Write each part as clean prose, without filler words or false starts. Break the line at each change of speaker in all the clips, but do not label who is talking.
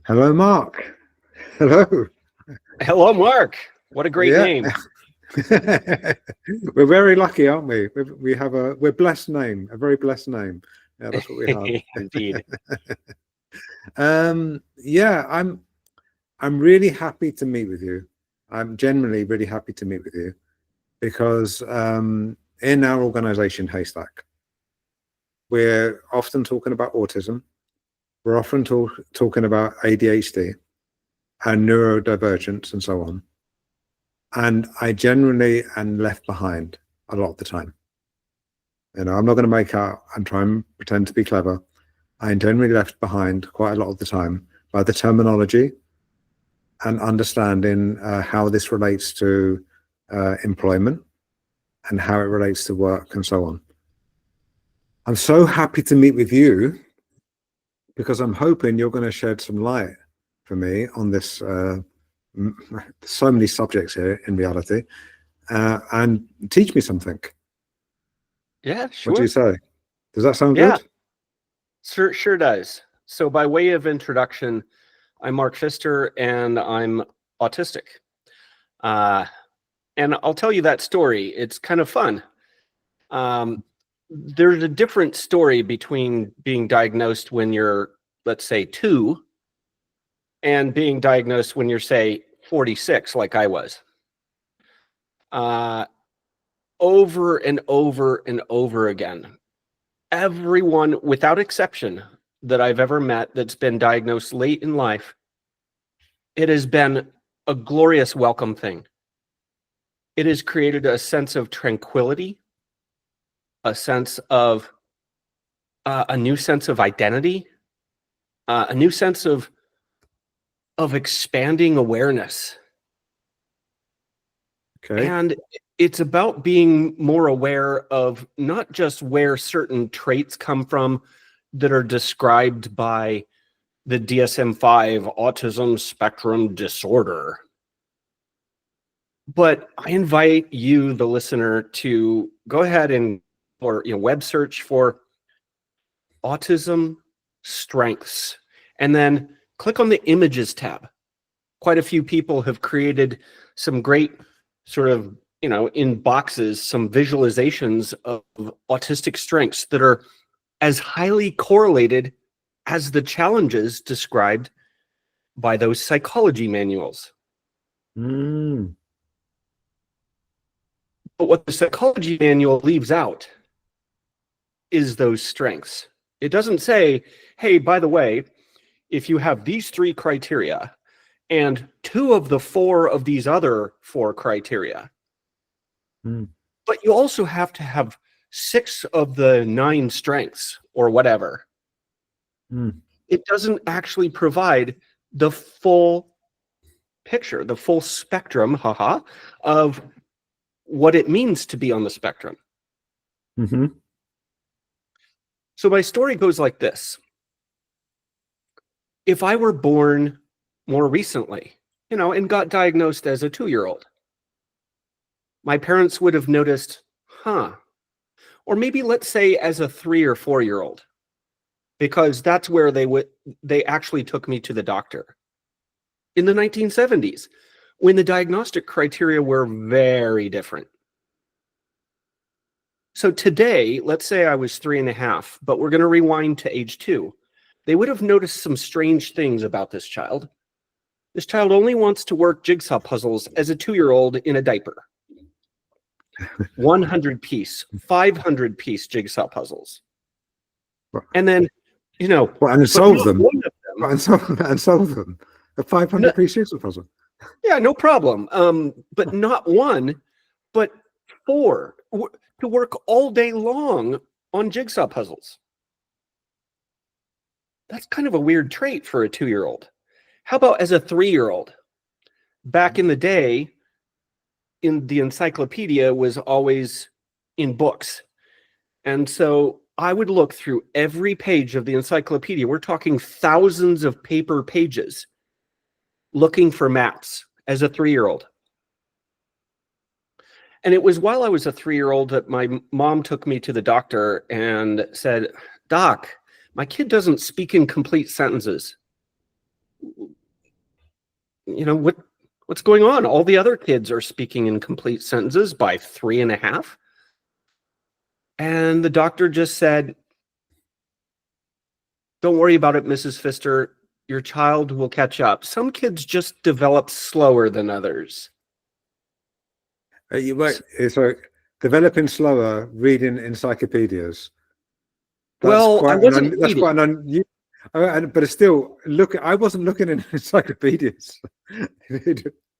Hello, Mark. Hello.
Hello, Mark. What a great
Yeah.
name.
We're very lucky, aren't we? We're blessed name, a very blessed name. Yeah, that's what we have.
Indeed.
Yeah, I'm really happy to meet with you. I'm generally really happy to meet with you because in our organization, Haystack, we're often talking about autism. We're often talking about ADHD and neurodivergence and so on. And I generally am left behind a lot of the time. I'm not going to make out and try and pretend to be clever. I'm generally left behind quite a lot of the time by the terminology and understanding how this relates to employment and how it relates to work and so on. I'm so happy to meet with you because I'm hoping you're going to shed some light for me on this. So many subjects here in reality, and teach me something.
Yeah, sure.
What do you say? Does that sound
Yeah,
good?
sure does. So by way of introduction, I'm Mark Pfister and I'm autistic. And I'll tell you that story. It's kind of fun. There's a different story between being diagnosed when you're, let's say, 2 and being diagnosed when you're, say, 46, like I was. Over and over and over again, everyone, without exception, that I've ever met that's been diagnosed late in life, it has been a glorious welcome thing. It has created a sense of tranquility, a sense of a new sense of identity, a new sense of expanding awareness.
Okay.
And it's about being more aware of not just where certain traits come from that are described by the DSM-5 autism spectrum disorder. But I invite you, the listener, to go ahead and web search for autism strengths, and then click on the images tab. Quite a few people have created some great sort of, in boxes, some visualizations of autistic strengths that are as highly correlated as the challenges described by those psychology manuals. But what the psychology manual leaves out is those strengths. It doesn't say, hey, by the way, if you have these 3 criteria and 2 of the 4 of these other 4 criteria, but you also have to have 6 of the 9 strengths or whatever. It doesn't actually provide the full picture, the full spectrum, of what it means to be on the spectrum. So my story goes like this. If I were born more recently, and got diagnosed as a 2-year-old, my parents would have noticed, or maybe let's say as a 3 or 4-year-old, because that's where they actually took me to the doctor. In the 1970s, when the diagnostic criteria were very different. So today, let's say I was 3.5, but we're going to rewind to age 2. They would have noticed some strange things about this child. This child only wants to work jigsaw puzzles as a 2-year-old in a diaper. 100-piece, 500-piece jigsaw puzzles. And then,
and solve them. And solve them. A 500-piece jigsaw puzzle.
Yeah, no problem. But not 1, but 4 to work all day long on jigsaw puzzles. That's kind of a weird trait for a 2-year-old. How about as a 3-year-old? Back in the day, the encyclopedia was always in books. And so I would look through every page of the encyclopedia. We're talking thousands of paper pages, looking for maps as a 3-year-old. And it was while I was a 3-year-old that my mom took me to the doctor and said, "Doc, my kid doesn't speak in complete sentences. what's going on? All the other kids are speaking in complete sentences by 3.5. And the doctor just said, don't worry about it, Mrs. Pfister. Your child will catch up. Some kids just develop slower than others.
So developing slower, reading encyclopedias.
Well, I wasn't reading.
That's quite an unusual. But it's still, I wasn't looking in encyclopedias.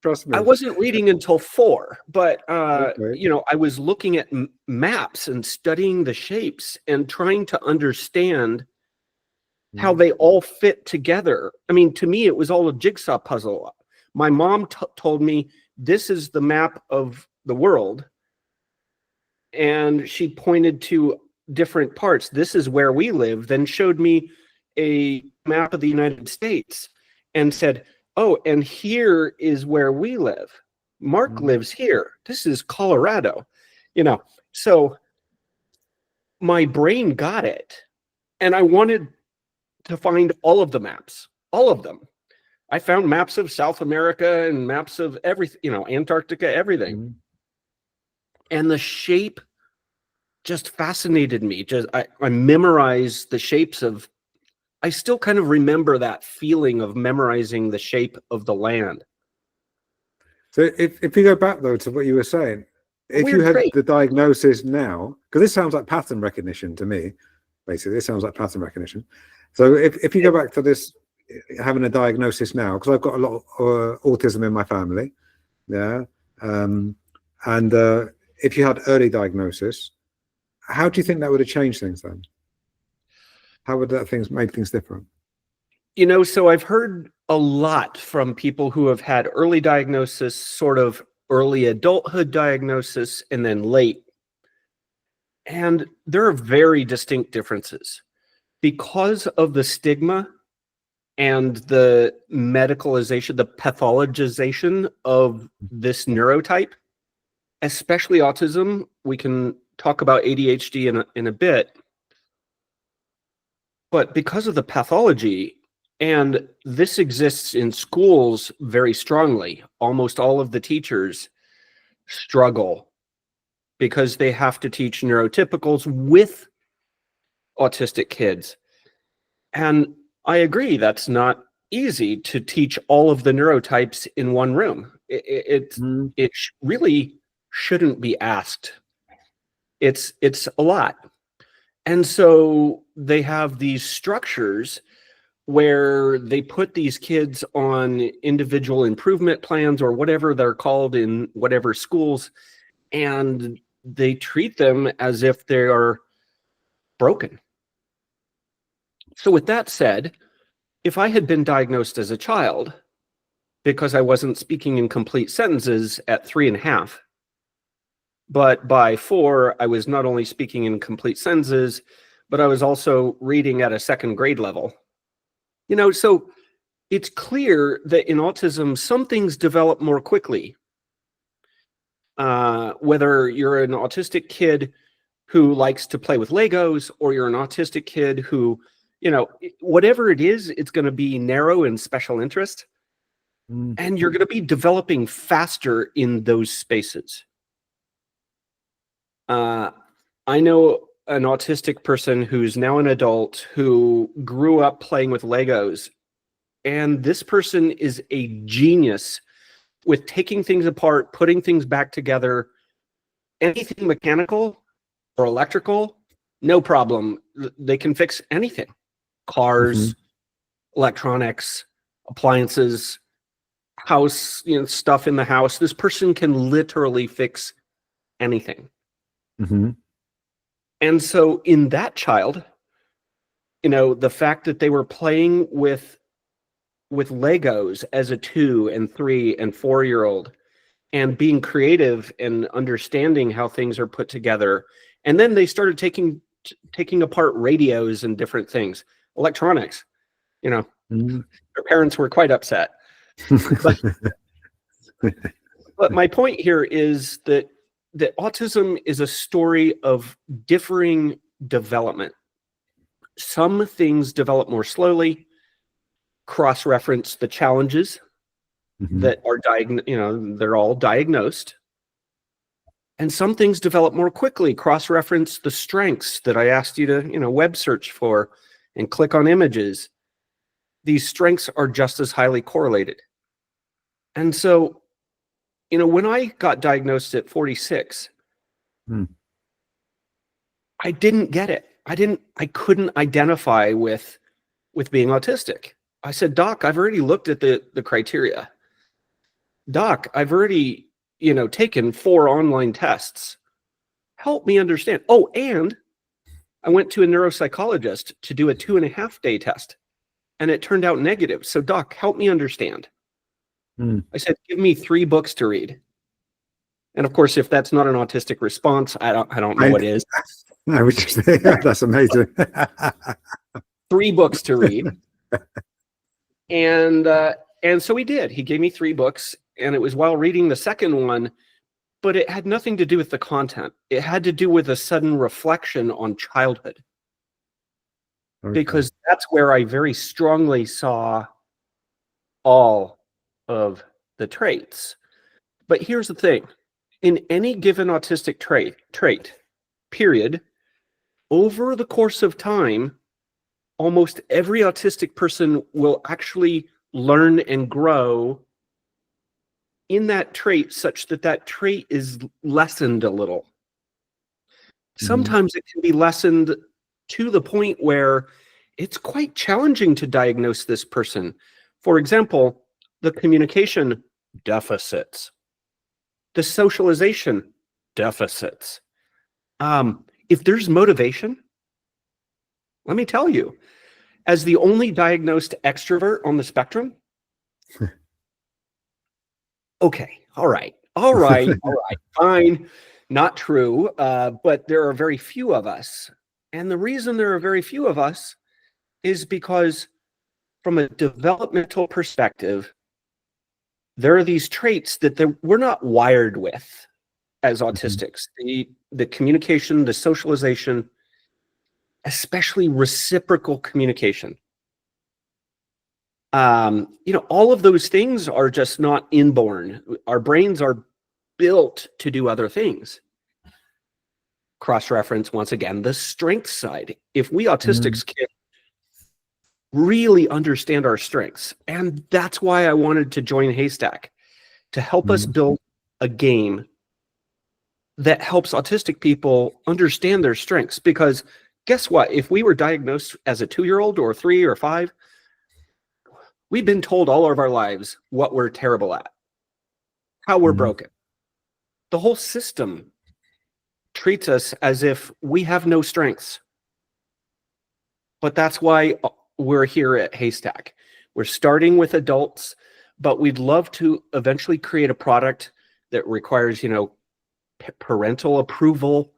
Trust me.
I wasn't reading until 4, but
Okay.
I was looking at maps and studying the shapes and trying to understand how they all fit together. I mean, to me, it was all a jigsaw puzzle. My mom told me, this is the map of the world. And she pointed to different parts. This is where we live. Then showed me a map of the United States and said, oh, and here is where we live. Mark lives here. This is Colorado. So my brain got it. And I wanted to find all of the maps, all of them. I found maps of South America and maps of everything, Antarctica, everything. And the shape just fascinated me. I memorized the shapes of, I still kind of remember that feeling of memorizing the shape of the land.
So if you go back though to what you were saying, if you had the diagnosis now, because this sounds like pattern recognition to me, basically, this sounds like pattern recognition. So if you go back to this, having a diagnosis now, because I've got a lot of autism in my family, and if you had early diagnosis, how do you think that would have changed things then? How would that make things different?
So I've heard a lot from people who have had early diagnosis, sort of early adulthood diagnosis, and then late. And there are very distinct differences. Because of the stigma and the medicalization, the pathologization of this neurotype, especially autism, we can talk about ADHD in a bit, but because of the pathology, and this exists in schools very strongly, almost all of the teachers struggle because they have to teach neurotypicals with autistic kids. And I agree, that's not easy to teach all of the neurotypes in one room. It really shouldn't be asked. It's a lot. And so they have these structures where they put these kids on individual improvement plans or whatever they're called in whatever schools, and they treat them as if they are broken. So with that said, if I had been diagnosed as a child because I wasn't speaking in complete sentences at 3.5, but by 4, I was not only speaking in complete sentences, but I was also reading at a 2nd grade level. So it's clear that in autism, some things develop more quickly. Whether you're an autistic kid who likes to play with Legos, or you're an autistic kid who, whatever it is, it's going to be narrow and special interest. And you're going to be developing faster in those spaces. I know an autistic person who's now an adult who grew up playing with Legos. And this person is a genius with taking things apart, putting things back together. Anything mechanical or electrical, no problem. They can fix anything. Cars, electronics, appliances, house, stuff in the house. This person can literally fix anything. And so in that child, the fact that they were playing with Legos as a 2 and 3 and 4-year-old and being creative and understanding how things are put together. And then they started taking apart radios and different things, electronics, their parents were quite upset. But my point here is that autism is a story of differing development. Some things develop more slowly. cross-reference the challenges that are they're all diagnosed. And some things develop more quickly, cross-reference the strengths that I asked you to, web search for and click on images. These strengths are just as highly correlated. And so, when I got diagnosed at 46, I didn't get it. I couldn't identify with being autistic. I said, Doc, I've already looked at the criteria. Doc, I've already, taken 4 online tests. Help me understand. Oh, and I went to a neuropsychologist to do a 2.5-day test, and it turned out negative. So, Doc, help me understand. I said, give me 3 books to read. And of course, if that's not an autistic response, I don't know what is.
I would just say that's amazing.
3 books to read. And so he did. He gave me 3 books, and it was while reading the second one, but it had nothing to do with the content. It had to do with a sudden reflection on childhood. Okay. Because that's where I very strongly saw all of the traits. But here's the thing. In any given autistic trait, period, over the course of time, almost every autistic person will actually learn and grow in that trait such that that trait is lessened a little. Sometimes it can be lessened to the point where it's quite challenging to diagnose this person. For example, the communication deficits, the socialization deficits. If there's motivation, let me tell you, as the only diagnosed extrovert on the spectrum, okay, all right, fine, not true, but there are very few of us. And the reason there are very few of us is because from a developmental perspective, there are these traits that we're not wired with as autistics. The communication, the socialization, especially reciprocal communication. All of those things are just not inborn. Our brains are built to do other things. Cross-reference, once again, the strength side. If we autistics can really understand our strengths, and that's why I wanted to join Haystack, to help us build a game that helps autistic people understand their strengths. Because guess what? If we were diagnosed as a 2-year-old or 3 or 5, we've been told all of our lives what we're terrible at, how we're broken. The whole system treats us as if we have no strengths. But that's why we're here at Haystack. We're starting with adults, but we'd love to eventually create a product that requires, parental approval.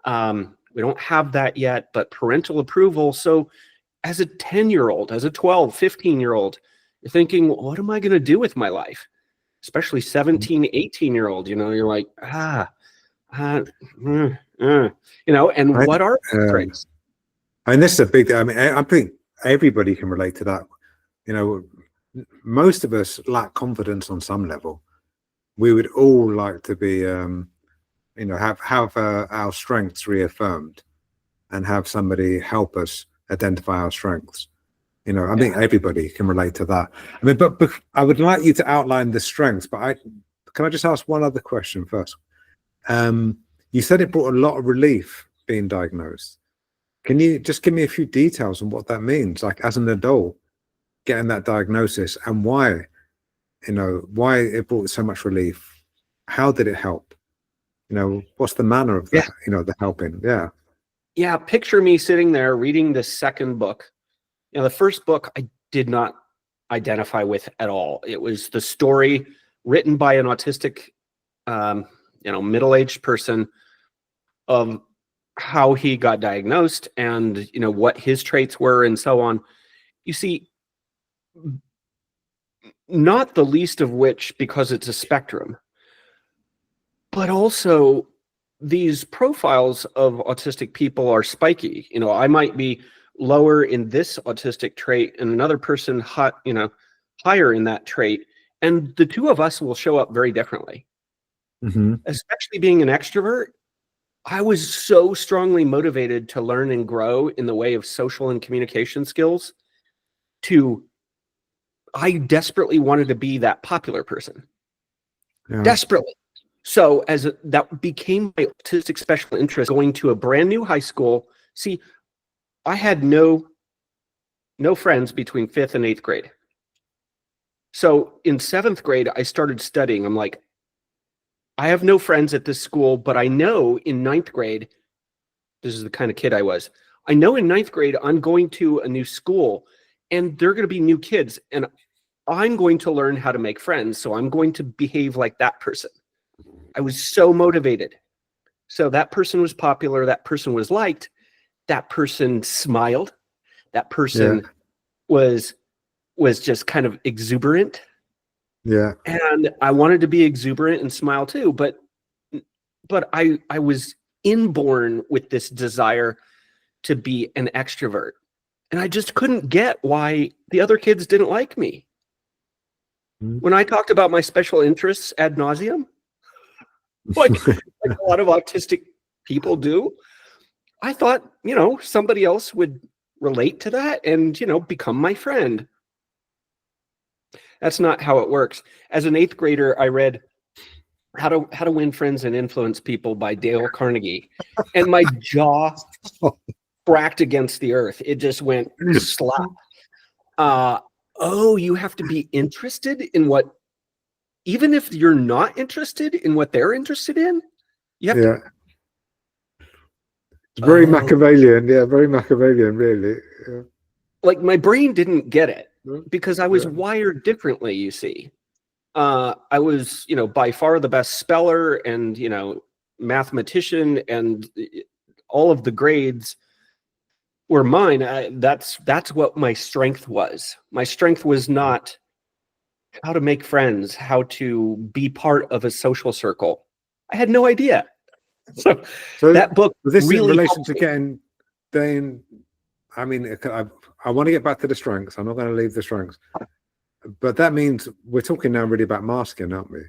We don't have that yet, but parental approval. So as a 10-year-old, as a 12, 15-year-old, you're thinking, what am I going to do with my life? Especially 17, 18-year-old, you're like, and what are strengths?
And this is a big, I think everybody can relate to that. Most of us lack confidence on some level. We would all like to be, have our strengths reaffirmed and have somebody help us identify our strengths. I think everybody can relate to that. But I would like you to outline the strengths, but can I just ask one other question first? You said it brought a lot of relief being diagnosed. Can you just give me a few details on what that means, like as an adult, getting that diagnosis, and why it brought so much relief? How did it help? What's the manner of that, the helping?
Yeah, picture me sitting there reading the second book. The first book I did not identify with at all. It was the story written by an autistic, middle-aged person of how he got diagnosed and, what his traits were and so on. You see, not the least of which because it's a spectrum, but also these profiles of autistic people are spiky. I might be lower in this autistic trait and another person higher in that trait, and the two of us will show up very differently. Especially being an extrovert, I was so strongly motivated to learn and grow in the way of social and communication skills. I desperately wanted to be that popular person. Desperately. So that became my autistic special interest, going to a brand new high school. See, I had no friends between 5th and 8th grade. So in 7th grade, I started studying. I'm like, I have no friends at this school, but I know in 9th grade, this is the kind of kid I was. I know in 9th grade, I'm going to a new school and they're going to be new kids and I'm going to learn how to make friends. So I'm going to behave like that person. I was so motivated. So that person was popular. That person was liked. That person smiled. That person was just kind of exuberant. Yeah. And I wanted to be exuberant and smile too, but I was inborn with this desire to be an extrovert. And I just couldn't get why the other kids didn't like me. When I talked about my special interests ad nauseum, like a lot of autistic people do, I thought, somebody else would relate to that and, become my friend. That's not how it works. As an 8th grader, I read How to Win Friends and Influence People by Dale Carnegie, and my jaw cracked against the earth. It just went slap. You have to be interested in what, even if you're not interested in what they're interested in, you have to.
It's very Machiavellian. Yeah, very Machiavellian, really. Yeah.
Like my brain didn't get it because I was wired differently, you see. I was, by far the best speller and, mathematician, and all of the grades were mine. That's what my strength was. My strength was not how to make friends, how to be part of a social circle. I had no idea. So that book
this
really
in relation to getting, then, I mean, I want to get back to the strengths. I'm not going to leave the strengths. But that means we're talking now really about masking, aren't we?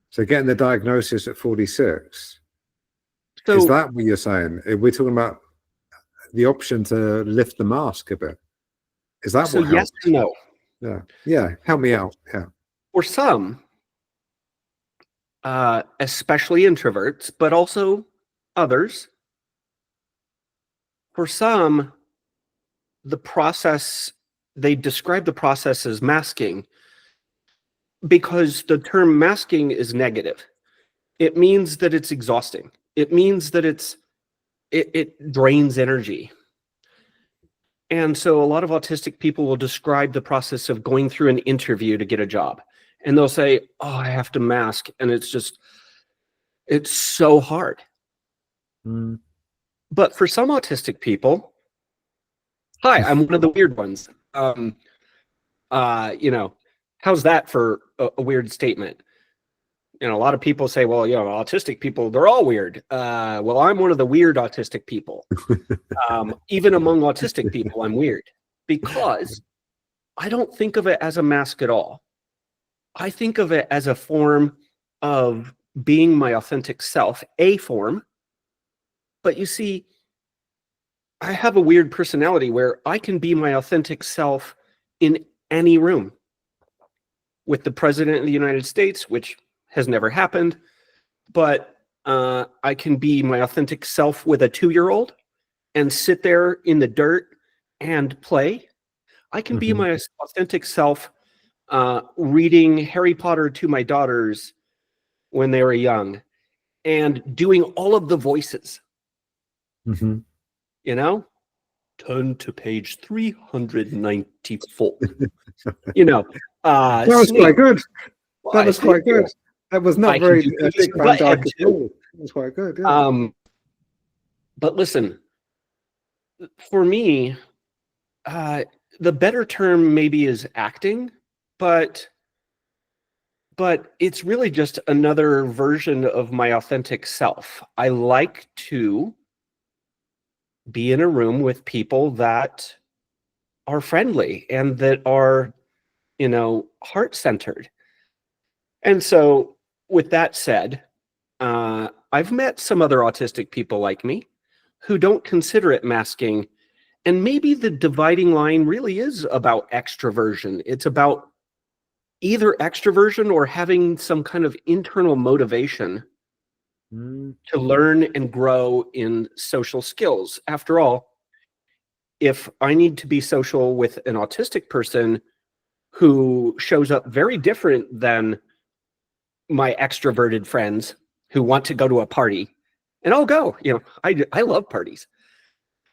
So getting the diagnosis at 46, is that what you're saying? We're talking about the option to lift the mask a bit. Is that what helps?
Yes and no.
Yeah. Help me out. Yeah.
For some, especially introverts, but also others, for some, the process, they describe the process as masking because the term masking is negative. It means that it's exhausting. It means that it drains energy. And so a lot of autistic people will describe the process of going through an interview to get a job. And they'll say, I have to mask. And it's so hard. But for some autistic people, hi, I'm one of the weird ones. How's that for a weird statement? A lot of people say, well, autistic people, they're all weird. Well, I'm one of the weird autistic people. Even among autistic people, I'm weird because I don't think of it as a mask at all. I think of it as a form of being my authentic self, a form. But you see, I have a weird personality where I can be my authentic self in any room. With the president of the United States, which has never happened, but I can be my authentic self with a 2-year-old and sit there in the dirt and play. I can be my authentic self reading Harry Potter to my daughters when they were young and doing all of the voices. Turn to page 394.
That was quite good. That was quite good. That was not very Dick Van Dyke at all. It was quite good. Yeah.
But listen, for me, the better term maybe is acting, but it's really just another version of my authentic self. I like to be in a room with people that are friendly and that are, heart-centered. And so with that said, I've met some other autistic people like me who don't consider it masking. And maybe the dividing line really is about extroversion. It's about either extroversion or having some kind of internal motivation to learn and grow in social skills. After all, if I need to be social with an autistic person who shows up very different than my extroverted friends who want to go to a party, and I'll go, I love parties.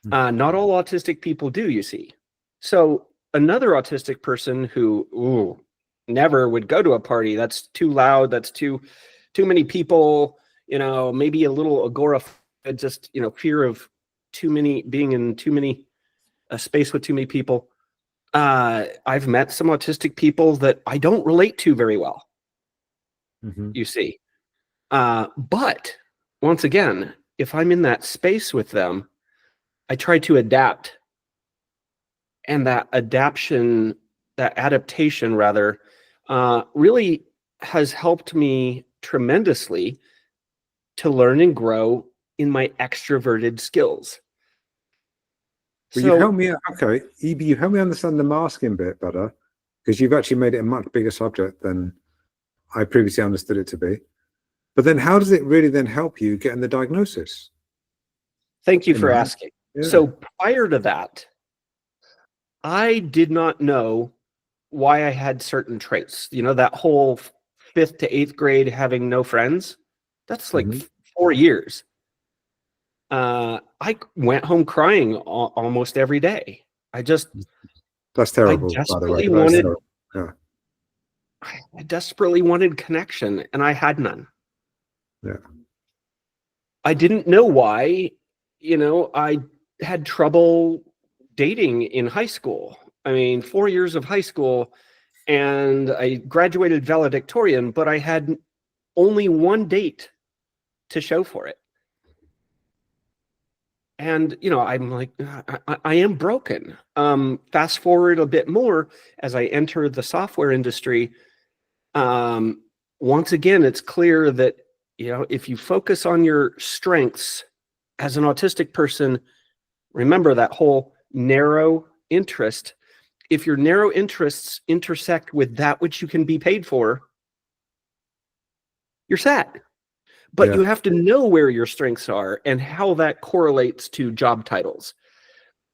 Not all autistic people do, you see. So another autistic person who never would go to a party, that's too loud, that's too many people, maybe a little agoraphobic, just, fear of being in too many, a space with too many people. I've met some autistic people that I don't relate to very well, you see. But once again, if I'm in that space with them, I try to adapt. And that adaptation rather, really has helped me tremendously to learn and grow in my extroverted skills.
Well, you helped me. Okay, EB, you helped me understand the masking bit better, because you've actually made it a much bigger subject than I previously understood it to be. But then, how does it really then help you get in the diagnosis?
Thank you for asking. Yeah. So prior to that, I did not know why I had certain traits. That whole 5th to 8th grade having no friends, that's like 4 years. I went home crying almost every day.
That's terrible, by the way.
I desperately wanted connection, and I had none.
Yeah.
I didn't know why. I had trouble dating in high school. I mean, 4 years of high school, and I graduated valedictorian, but I had only one date to show for it. And, I'm like, I am broken. Fast forward a bit more as I enter the software industry. Once again, it's clear that, if you focus on your strengths as an autistic person, remember that whole narrow interest. If your narrow interests intersect with that which you can be paid for, you're set. But you have to know where your strengths are and how that correlates to job titles.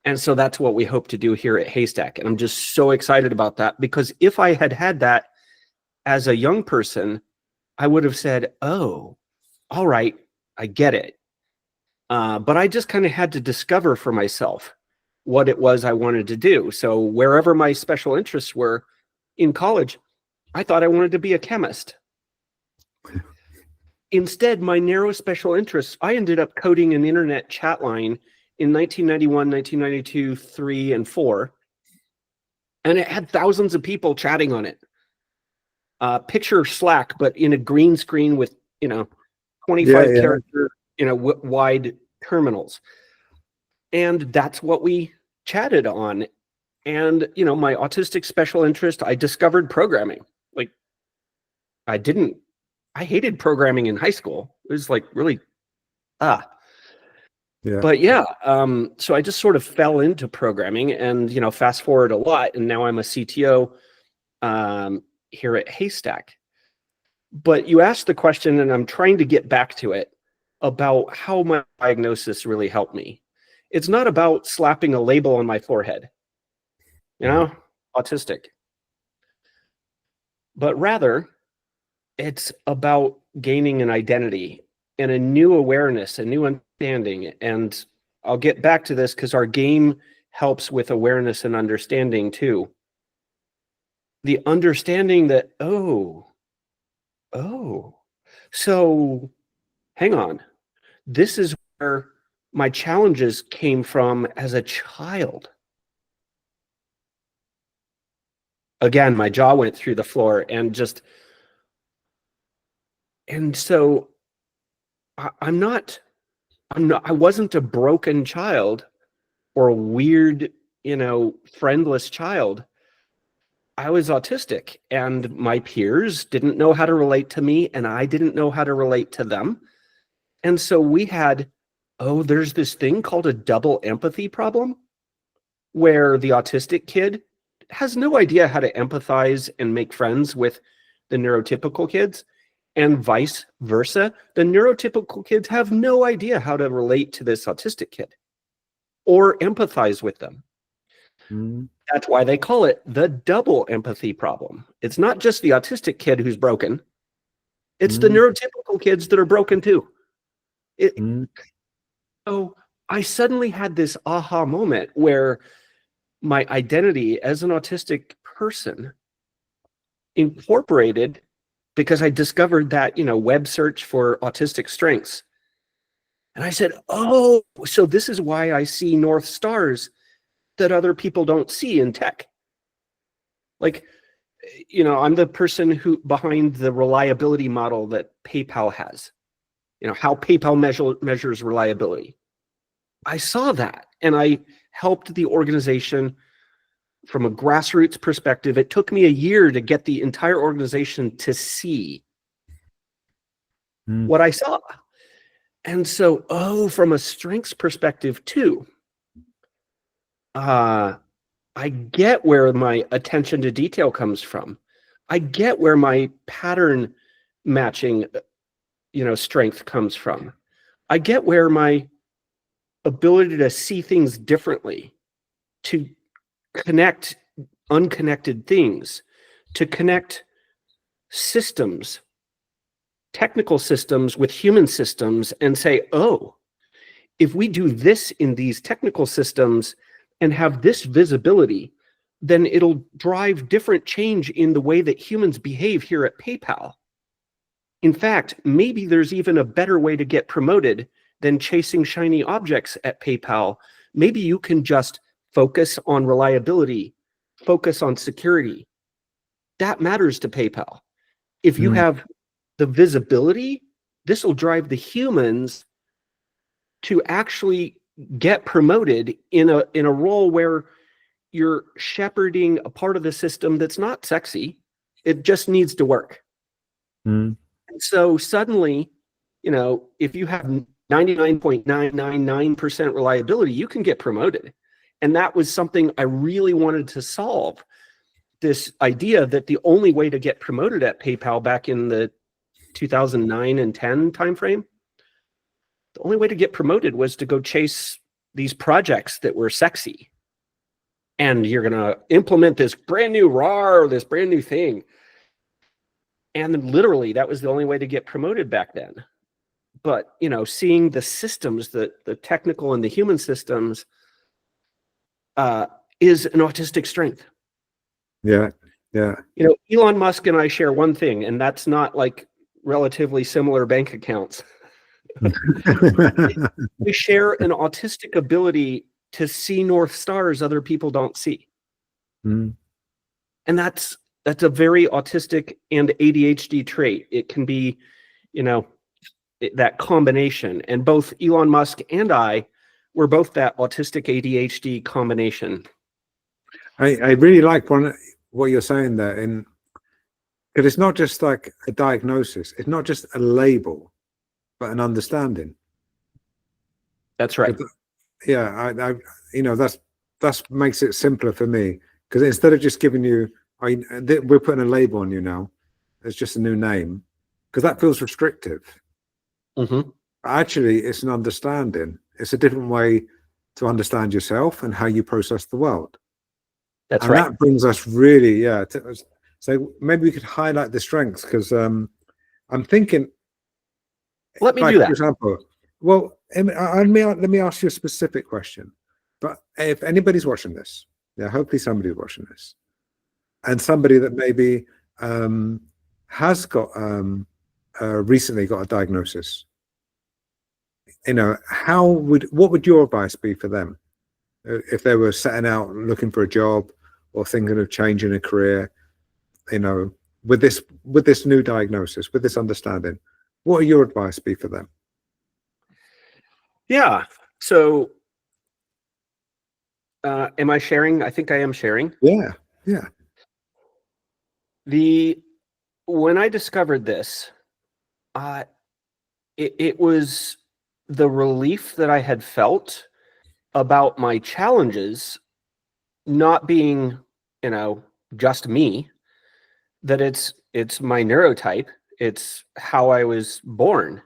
And so that's what we hope to do here at Haystack. And I'm just so excited about that, because if I had had that as a young person, I would have said, oh, all right, I get it. But I just kind of had to discover for myself what it was I wanted to do. So wherever my special interests were in college, I thought I wanted to be a chemist. Instead, my narrow special interests, I ended up coding an internet chat line in 1991, 1992, 3, and 4. And it had thousands of people chatting on it. Picture Slack, but in a green screen with, 25 character, wide terminals. And that's what we chatted on. And, my autistic special interest, I discovered programming. Like, I hated programming in high school. It was like really, But so I just sort of fell into programming, and, fast forward a lot, and now I'm a CTO here at Haystack. But you asked the question, and I'm trying to get back to it, about how my diagnosis really helped me. It's not about slapping a label on my forehead, autistic. But rather, it's about gaining an identity and a new awareness, a new understanding. And I'll get back to this because our game helps with awareness and understanding too. The understanding that, so hang on. This is where my challenges came from as a child. Again, my jaw went through the floor, and so I'm not I wasn't a broken child or a weird, friendless child. I was autistic, and my peers didn't know how to relate to me, and I didn't know how to relate to them. And so we had, there's this thing called a double empathy problem, where the autistic kid has no idea how to empathize and make friends with the neurotypical kids, and vice versa. The neurotypical kids have no idea how to relate to this autistic kid or empathize with them.
Mm.
That's why they call it the double empathy problem. It's not just the autistic kid who's broken. It's the neurotypical kids that are broken too. So I suddenly had this aha moment where my identity as an autistic person incorporated, because I discovered that, web search for autistic strengths. And I said, oh, so this is why I see North Stars that other people don't see in tech. Like, I'm the person who behind the reliability model that PayPal has, how PayPal measures reliability. I saw that, and I helped the organization from a grassroots perspective. It took me a year to get the entire organization to see what I saw. And so, from a strengths perspective too, I get where my attention to detail comes from. I get where my pattern matching, strength comes from. I get where my ability to see things differently, to connect unconnected things, to connect systems, technical systems with human systems, and say, oh, if we do this in these technical systems and have this visibility, then it'll drive different change in the way that humans behave here at PayPal. In fact, maybe there's even a better way to get promoted than chasing shiny objects at PayPal. Maybe you can just focus on reliability, focus on security. That matters to PayPal. If you have the visibility, this will drive the humans to actually get promoted in a role where you're shepherding a part of the system that's not sexy. It just needs to work. And so suddenly, if you have 99.999% reliability, you can get promoted. And that was something I really wanted to solve. This idea that the only way to get promoted at PayPal back in the 2009 and 10 timeframe, the only way to get promoted was to go chase these projects that were sexy. And you're going to implement this brand new RAR, this brand new thing. And then literally that was the only way to get promoted back then. But, seeing the systems, the technical and the human systems is an autistic strength.
Yeah. Yeah.
Elon Musk and I share one thing, and that's not like relatively similar bank accounts. We share an autistic ability to see North Stars other people don't see. And that's a very autistic and ADHD trait. It can be, that combination. And both Elon Musk and I were both that autistic ADHD combination.
I really like what you're saying there, because it's not just like a diagnosis. It's not just a label, but an understanding.
That's right.
Yeah, that's makes it simpler for me, because instead of just giving you, we're putting a label on you now. It's just a new name, because that feels restrictive. Actually, it's an understanding. It's a different way to understand yourself and how you process the world.
That's right.
That brings us really, so maybe we could highlight the strengths, because I'm thinking.
Let me do that.
For example, well, let me ask you a specific question. But if anybody's watching this, hopefully somebody's watching this, and somebody that maybe has got recently got a diagnosis, what would your advice be for them if they were setting out looking for a job or thinking of changing a career, with this new diagnosis, with this understanding? What would your advice be for them?
Yeah. So, am I sharing? I think I am sharing.
Yeah, yeah.
When I discovered this, uh, it was the relief that I had felt about my challenges not being, just me, that it's my neurotype, it's how I was born.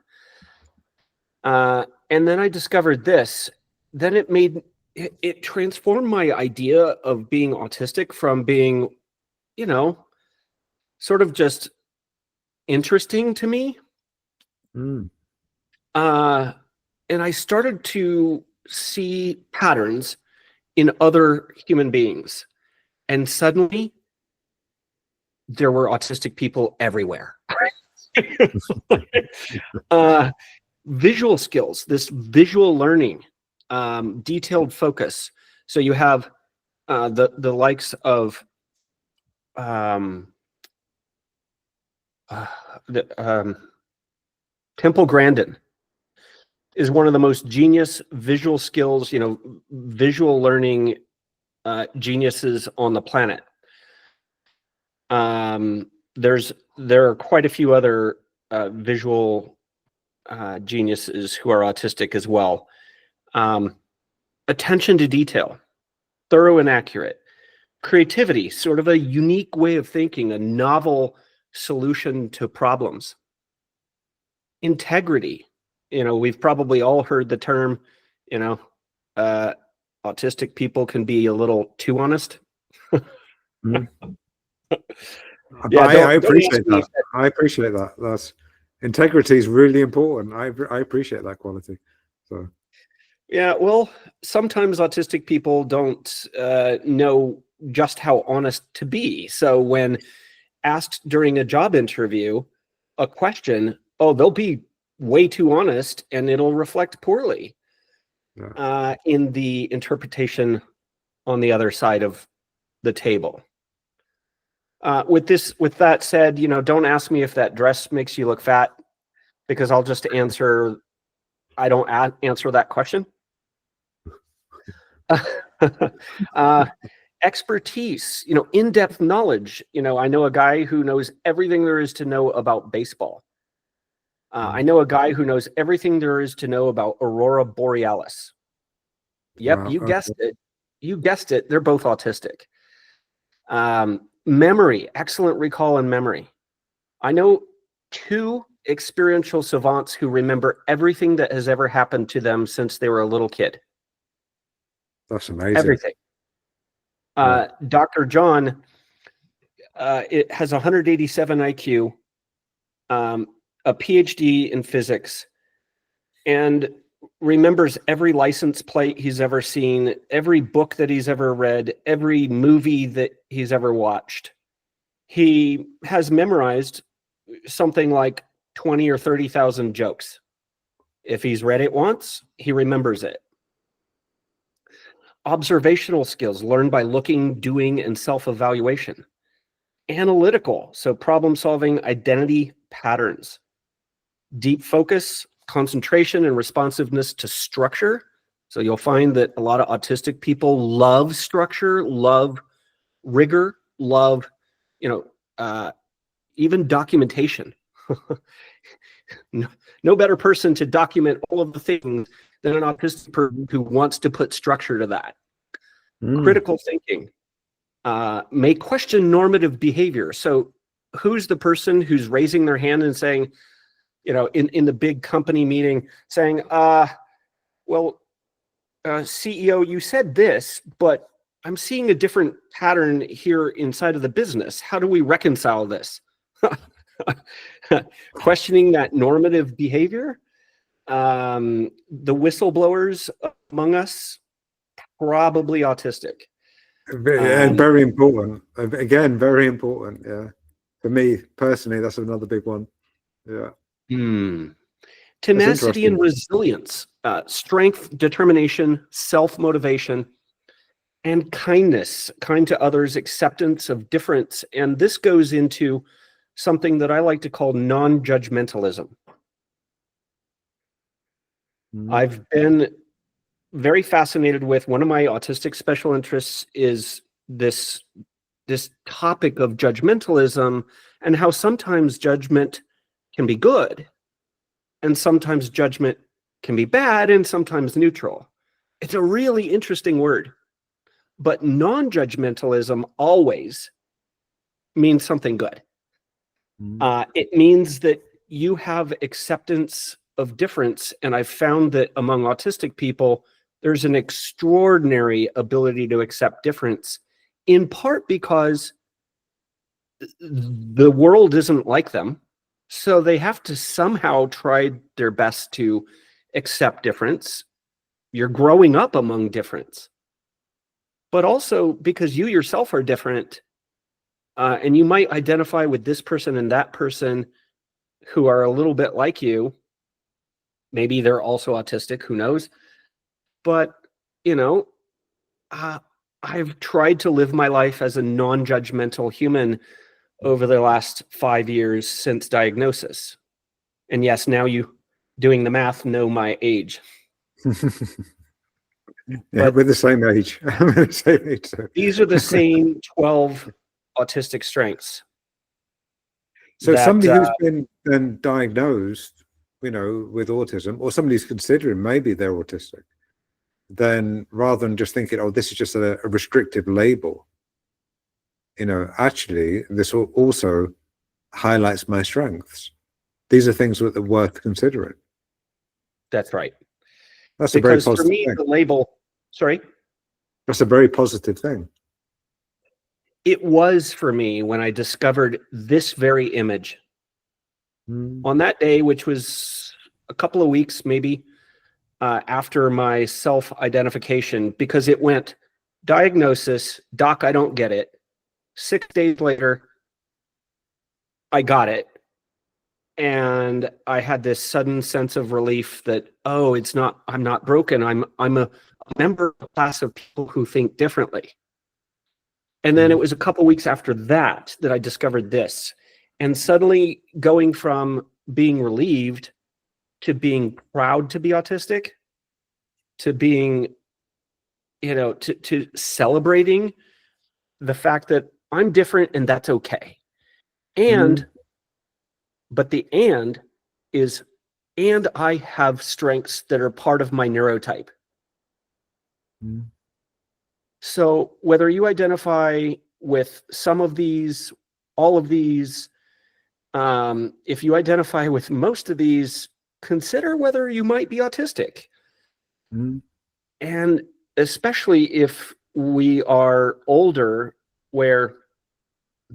And then I discovered this, then it transformed my idea of being autistic from being, you know, sort of just interesting to me.
Mm.
And I started to see patterns in other human beings. And suddenly there were autistic people everywhere. uh, Visual skills, this visual learning, detailed focus. So you have the likes of the, Temple Grandin is one of the most genius visual skills, visual learning geniuses on the planet. There are quite a few other visual geniuses who are autistic as well. Attention to detail, thorough and accurate. Creativity, sort of a unique way of thinking, a novel solution to problems. Integrity, we've probably all heard the term, autistic people can be a little too honest.
Mm. But
Yeah,
I
don't ask
appreciate
me
that. I appreciate that. That's integrity is really important. I appreciate that quality. So
Yeah, well, sometimes autistic people don't know just how honest to be. So when asked during a job interview a question, oh, they'll be way too honest and it'll reflect poorly
yeah.
in the interpretation on the other side of the table. With that said, don't ask me if that dress makes you look fat, because I'll just answer, I don't answer that question. Expertise, in-depth knowledge. I know a guy who knows everything there is to know about baseball. I know a guy who knows everything there is to know about Aurora Borealis. Yep,
Wow.
you
Okay.
guessed it. You guessed it. They're both autistic. Memory, excellent recall and memory. I know 2 experiential savants who remember everything that has ever happened to them since they were a little kid.
That's amazing.
Everything.
Yeah.
Dr. John, it has 187 IQ, a PhD in physics, and remembers every license plate he's ever seen, every book that he's ever read, every movie that he's ever watched. He has memorized something like 20 or 30,000 jokes. If he's read it once, he remembers it. Observational skills learned by looking, doing, and self-evaluation. Analytical, so problem solving, identity patterns. Deep focus, concentration, and responsiveness to structure. So you'll find that a lot of autistic people love structure, love rigor, love, even documentation. No better person to document all of the things than an autistic person who wants to put structure to that. Critical thinking, may question normative behavior. So who's the person who's raising their hand and saying, in the big company meeting, saying, CEO, you said this, but I'm seeing a different pattern here inside of the business. How do we reconcile this? Questioning that normative behavior. The whistleblowers among us, probably autistic.
Very important. Again, very important. Yeah. For me personally, that's another big one. Yeah.
Tenacity and resilience, strength, determination, self-motivation, and kindness, kind to others, acceptance of difference. And this goes into something that I like to call non-judgmentalism.
Mm.
I've been very fascinated with, one of my autistic special interests is this topic of judgmentalism, and how sometimes judgment can be good and sometimes judgment can be bad and sometimes neutral. It's a really interesting word, but non-judgmentalism always means something good.
Mm.
It means that you have acceptance of difference, and I've found that among autistic people, there's an extraordinary ability to accept difference, in part because the world isn't like them, so they have to somehow try their best to accept difference. You're growing up among difference, but also because you yourself are different, and you might identify with this person and that person who are a little bit like you. Maybe they're also autistic, who knows? But, you know, I've tried to live my life as a non-judgmental human over the last 5 years since diagnosis. And yes, now you, doing the math, know my age.
Yeah,
But
we're the same age. We're the same age. So.
these are the same 12 autistic strengths.
So
that,
somebody who's been diagnosed, with autism, or somebody who's considering maybe they're autistic, then rather than just thinking, oh, this is just a restrictive label, actually, this also highlights my strengths. These are things that are worth considering.
That's right.
That's a very
Because for
positive
me,
thing.
the label, sorry?
That's a very positive thing.
It was for me when I discovered this very image. On that day, which was a couple of weeks maybe after my self-identification, because it went diagnosis, doc, I don't get it. 6 days later, I got it. And I had this sudden sense of relief that, oh, I'm not broken. I'm a member of a class of people who think differently. And then it was a couple weeks after that I discovered this. And suddenly going from being relieved to being proud to be autistic, to being, to celebrating the fact that I'm different and that's okay. But the and is, and I have strengths that are part of my neurotype. So whether you identify with some of these, all of these, if you identify with most of these, consider whether you might be autistic. And especially if we are older, where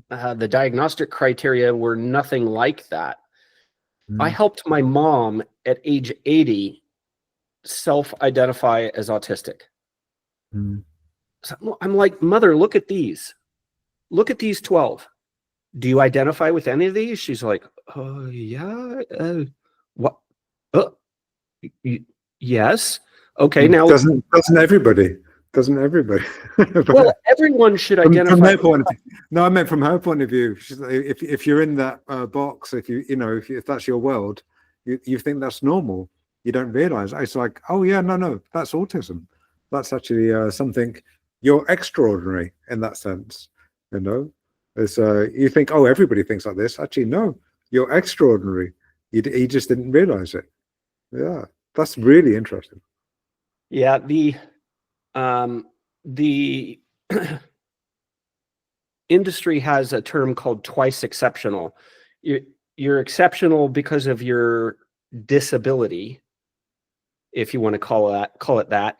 the diagnostic criteria were nothing like that. I helped my mom at age 80 self-identify as autistic. So I'm like, mother, look at these. Look at these 12. Do you identify with any of these? She's like, oh, yeah. What? Yes. Okay, now.
Doesn't everybody? Doesn't everybody?
Well, everyone should identify.
From their point of view. No, I meant from her point of view. If you're in that box, if that's your world, you think that's normal. You don't realize. It's like, oh yeah, no, that's autism. That's actually something. You're extraordinary in that sense. It's you think, oh, everybody thinks like this. Actually, no, you're extraordinary. You just didn't realize it. Yeah, that's really interesting.
Yeah, the industry has a term called twice exceptional. You're exceptional because of your disability, if you want to call it that.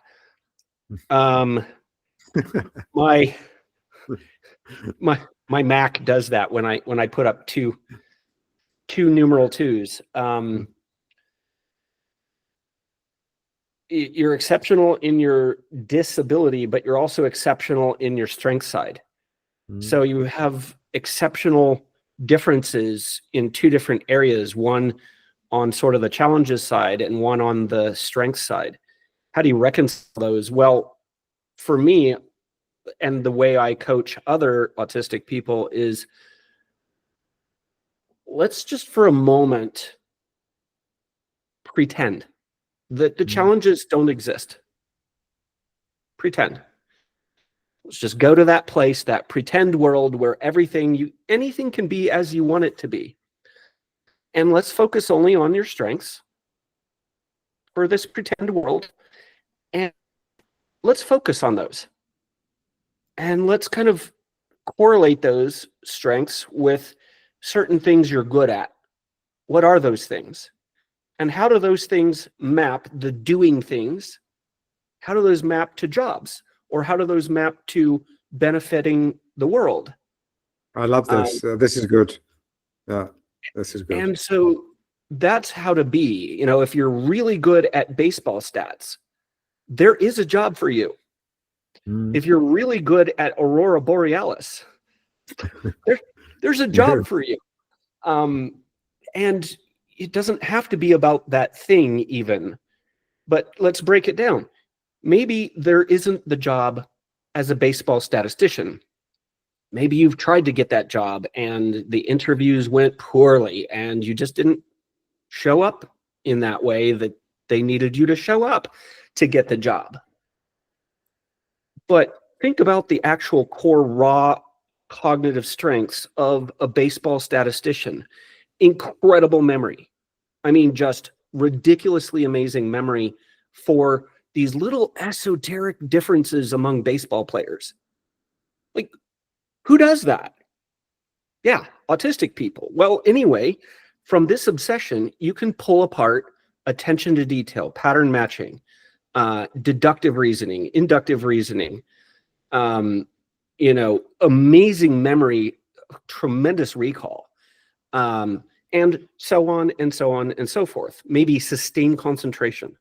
My Mac does that when I put up two numeral twos. You're exceptional in your disability, but you're also exceptional in your strength side. So you have exceptional differences in two different areas, one on sort of the challenges side and one on the strength side. How do you reconcile those? Well, for me, and the way I coach other autistic people is, let's just for a moment pretend that the challenges don't exist. Pretend. Let's just go to that place, that pretend world where anything can be as you want it to be. And let's focus only on your strengths for this pretend world. And let's focus on those. And let's kind of correlate those strengths with certain things you're good at. What are those things? And how do those things map the doing things? How do those map to jobs? Or how do those map to benefiting the world?
I love this. This is good. Yeah, this is good.
And so that's how to be. You know, if you're really good at baseball stats, there is a job for you. If you're really good at Aurora Borealis, there's a job for you. And it doesn't have to be about that thing even, but let's break it down. Maybe there isn't the job as a baseball statistician. Maybe you've tried to get that job and the interviews went poorly and you just didn't show up in that way that they needed you to show up to get the job. But think about the actual core raw cognitive strengths of a baseball statistician. Incredible memory. I mean, just ridiculously amazing memory for these little esoteric differences among baseball players. Like, who does that? Yeah, autistic people. Well, anyway, from this obsession, you can pull apart attention to detail, pattern matching, deductive reasoning, inductive reasoning, you know, amazing memory, tremendous recall, and so on and so on and so forth. Maybe sustained concentration.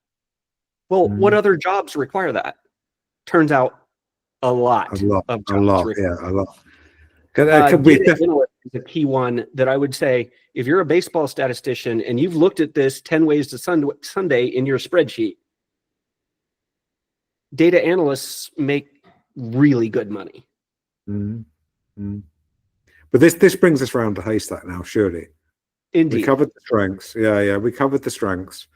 Well, what other jobs require that? Turns out a lot of jobs.
A lot.
Data analyst is a key one that I would say, if you're a baseball statistician and you've looked at this 10 ways to Sunday in your spreadsheet, data analysts make really good money.
But this brings us around to Haystack now, surely.
Indeed.
We covered the strengths. Yeah, we covered the strengths.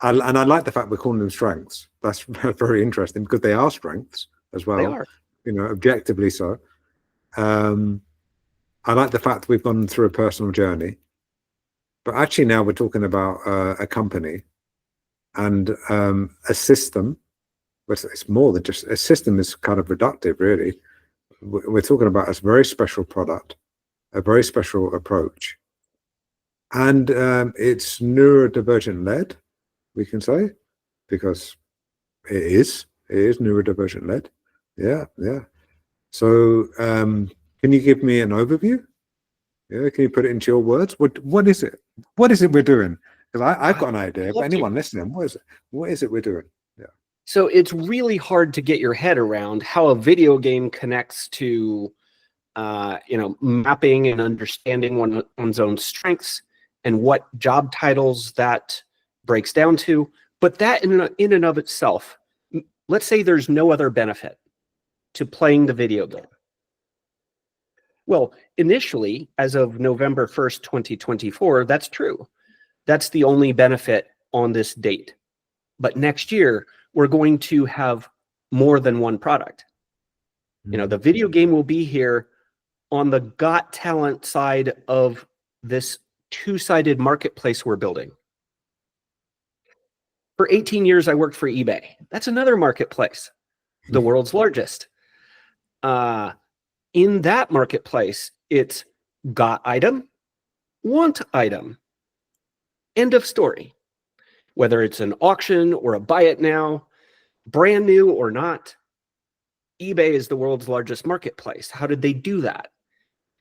And I like the fact we're calling them strengths. That's very interesting because they are strengths as well.
They are.
You know, objectively so. I like the fact that we've gone through a personal journey. But actually now we're talking about a company and a system. It's more than just a system. Is kind of reductive, really. We're talking about a very special product, a very special approach. And it's neurodivergent led, we can say, because it is neurodivergent led. Yeah. So can you give me an overview? Yeah, can you put it into your words? What is it? What is it we're doing? Because I've got an idea, but anyone listening, what is it we're doing? Yeah.
So it's really hard to get your head around how a video game connects to mapping and understanding one's own strengths and what job titles that breaks down to. But that in and of itself, let's say there's no other benefit to playing the video game. Well, initially, as of November 1st, 2024, that's true. That's the only benefit on this date. But next year, we're going to have more than one product. You know, the video game will be here on the Got Talent side of this two-sided marketplace we're building. For 18 years, I worked for eBay. That's another marketplace, the world's largest. In that marketplace, it's got item, want item, end of story. Whether it's an auction or a buy it now, brand new or not, eBay is the world's largest marketplace. How did they do that?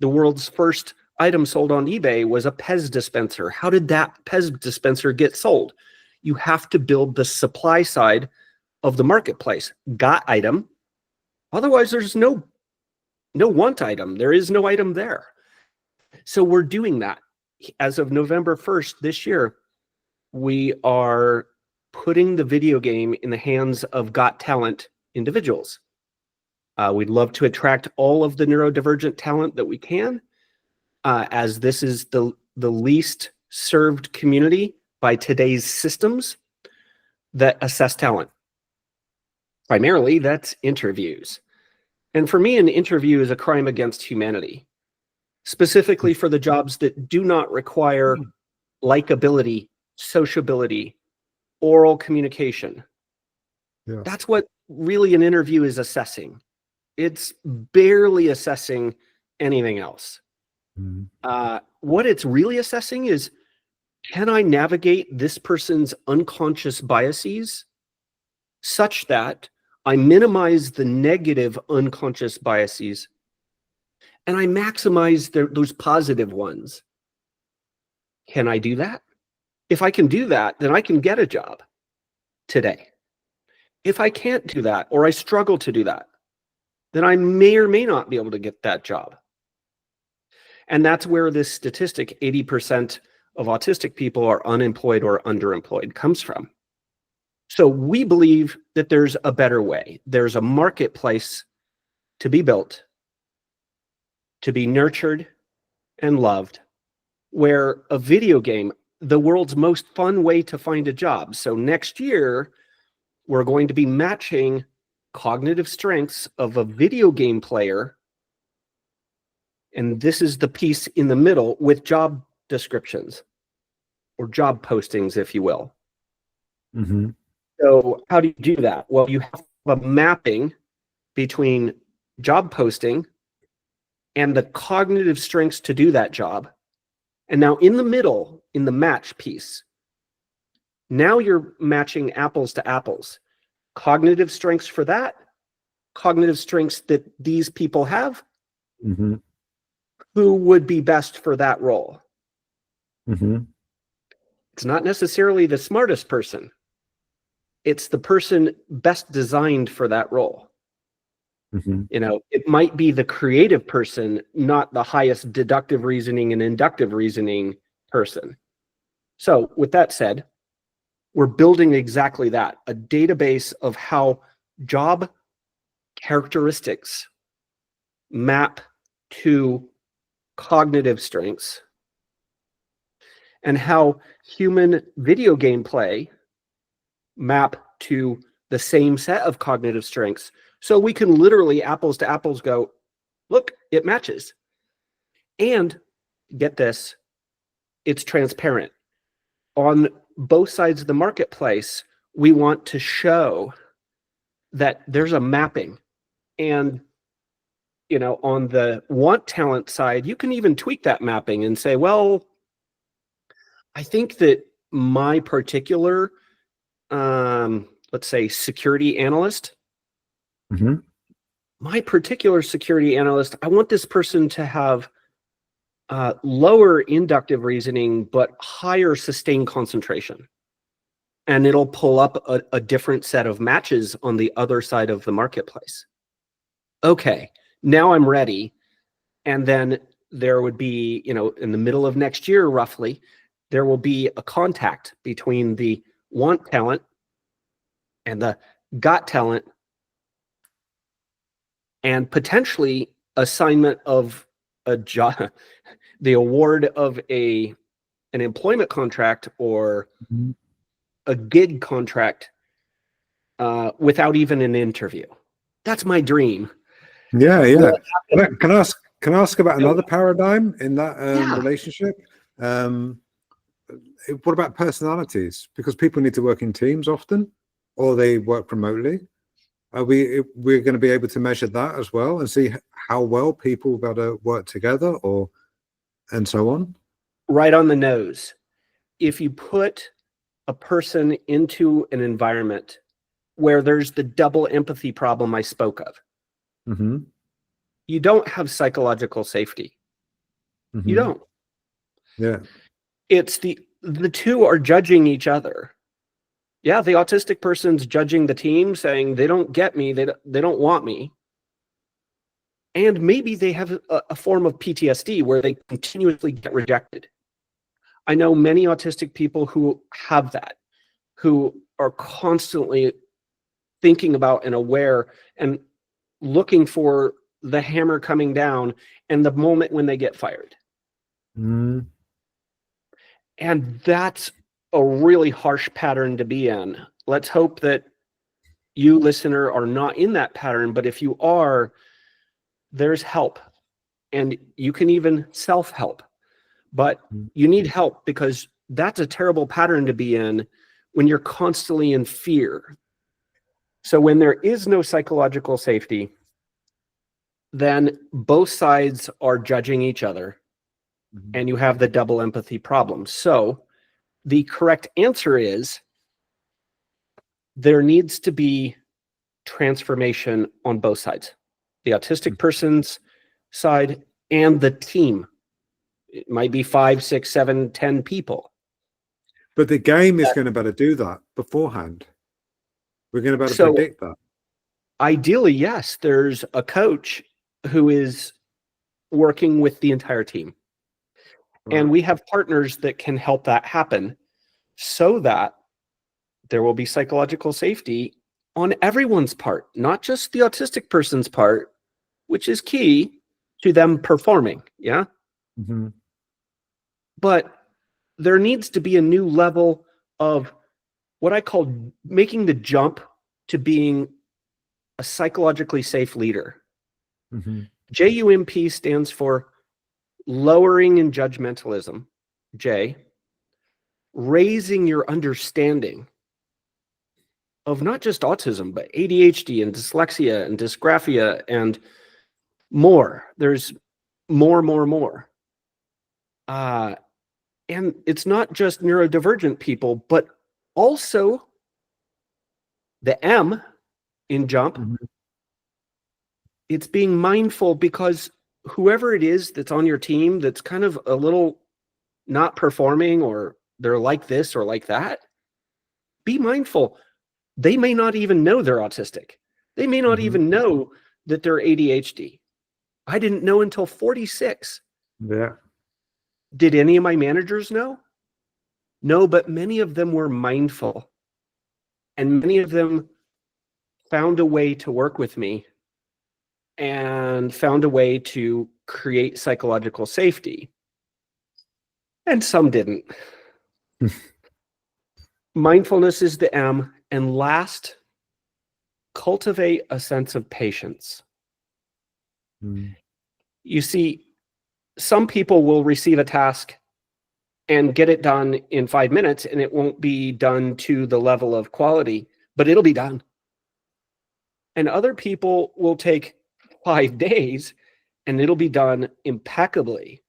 The world's first item sold on eBay was a Pez dispenser. How did that Pez dispenser get sold? You have to build the supply side of the marketplace. Got item. Otherwise, there's no want item. There is no item there. So we're doing that. As of November 1st this year, we are putting the video game in the hands of Got Talent individuals. We'd love to attract all of the neurodivergent talent that we can, as this is the least served community by today's systems. that assess talent. Primarily, that's interviews. And for me, an interview is a crime against humanity, specifically for the jobs that do not require likability, sociability, oral communication.
Yeah.
That's what really an interview is assessing. It's barely assessing anything else. What it's really assessing is, can I navigate this person's unconscious biases such that I minimize the negative unconscious biases and I maximize those positive ones? Can I do that? If I can do that, then I can get a job today. If I can't do that, or I struggle to do that, then I may or may not be able to get that job. And that's where this statistic, 80% of autistic people are unemployed or underemployed, comes from. So we believe that there's a better way. There's a marketplace to be built, to be nurtured and loved, where a video game, the world's most fun way to find a job. So next year, we're going to be matching cognitive strengths of a video game player, and this is the piece in the middle, with job descriptions or job postings, if you will. So how do you do that? Well, you have a mapping between job posting and the cognitive strengths to do that job. And now in the middle, in the match piece, now you're matching apples to apples. Cognitive strengths for that, cognitive strengths that these people have, who would be best for that role. It's not necessarily the smartest person. It's the person best designed for that role. You know, it might be the creative person, not the highest deductive reasoning and inductive reasoning person. So with that said, we're building exactly that, a database of how job characteristics map to cognitive strengths and how human video game play map to the same set of cognitive strengths. So we can literally apples to apples go, look, it matches. And get this, it's transparent. On both sides of the marketplace, we want to show that there's a mapping. And, you know, on the want talent side, you can even tweak that mapping and say, well, I think that my particular, let's say, security analyst, my particular security analyst, I want this person to have lower inductive reasoning, but higher sustained concentration. And it'll pull up a different set of matches on the other side of the marketplace. Okay, now I'm ready. And then there would be, you know, in the middle of next year, roughly, there will be a contact between the want talent and the got talent, and potentially assignment of a job, the award of an employment contract or a gig contract without even an interview. That's my dream.
Yeah. Can I ask about another paradigm in that relationship? What about personalities? Because people need to work in teams often, or they work remotely. We're going to be able to measure that as well and see how well people got to work together, and so on?
Right on the nose. If you put a person into an environment where there's the double empathy problem I spoke of, you don't have psychological safety. You don't.
Yeah.
It's the two are judging each other. Yeah, the autistic person's judging the team, saying they don't get me, they don't want me. And maybe they have a form of PTSD where they continuously get rejected. I know many autistic people who have that, who are constantly thinking about and aware and looking for the hammer coming down and the moment when they get fired. And that's a really harsh pattern to be in. let's hope that you, listener, are not in that pattern, but if you are, there's help, and you can even self-help, but you need help because that's a terrible pattern to be in when you're constantly in fear. So when there is no psychological safety, then both sides are judging each other, and you have the double empathy problem. So the correct answer is there needs to be transformation on both sides, the autistic person's side and the team. It might be 5, 6, 7, 10 people.
But the game is going to better do that beforehand. We're going to better predict that.
Ideally, yes, there's a coach who is working with the entire team. Right. And we have partners that can help that happen so that there will be psychological safety on everyone's part, not just the autistic person's part, which is key to them performing. Yeah.
Mm-hmm.
But there needs to be a new level of what I call making the jump to being a psychologically safe leader.
Mm-hmm.
JUMP stands for lowering in judgmentalism. J, raising your understanding of not just autism, but ADHD and dyslexia and dysgraphia and more. There's more. And it's not just neurodivergent people, but also the M in JUMP. Mm-hmm. It's being mindful because whoever it is that's on your team that's kind of a little not performing, or they're like this or like that, be mindful. They may not even know they're autistic. They may not even know that they're ADHD. I didn't know until 46.
Yeah.
Did any of my managers know? No, but many of them were mindful. And many of them found a way to work with me and found a way to create psychological safety. And some didn't. Mindfulness is the M. And last, cultivate a sense of patience. You see, some people will receive a task and get it done in 5 minutes, and it won't be done to the level of quality, but it'll be done. And other people will take 5 days, and it'll be done impeccably.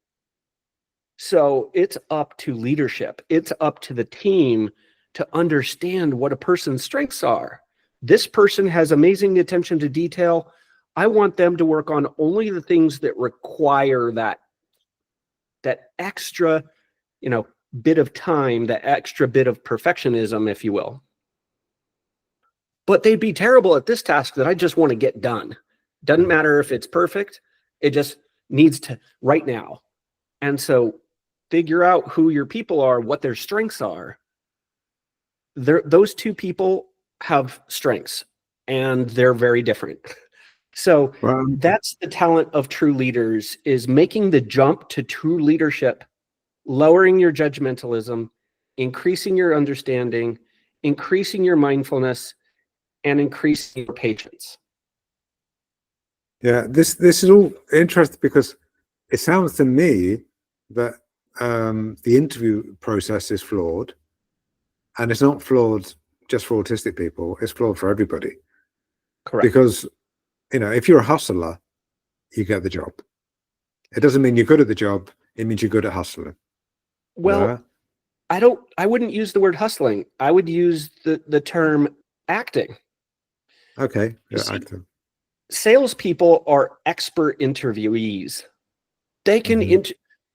So it's up to leadership. It's up to the team to understand what a person's strengths are. This person has amazing attention to detail. I want them to work on only the things that require that extra, bit of time, that extra bit of perfectionism, if you will. But they'd be terrible at this task that I just want to get done. Doesn't matter if it's perfect. It just needs to right now. And so figure out who your people are, what their strengths are. Those two people have strengths, and they're very different. So that's the talent of true leaders, is making the jump to true leadership, lowering your judgmentalism, increasing your understanding, increasing your mindfulness, and increasing your patience.
Yeah, this is all interesting because it sounds to me that the interview process is flawed, and it's not flawed just for autistic people, it's flawed for everybody.
Correct.
Because, if you're a hustler, you get the job. It doesn't mean you're good at the job, it means you're good at hustling.
Well, yeah? I wouldn't use the word hustling. I would use the term acting.
Okay, yeah, acting.
Salespeople are expert interviewees. They can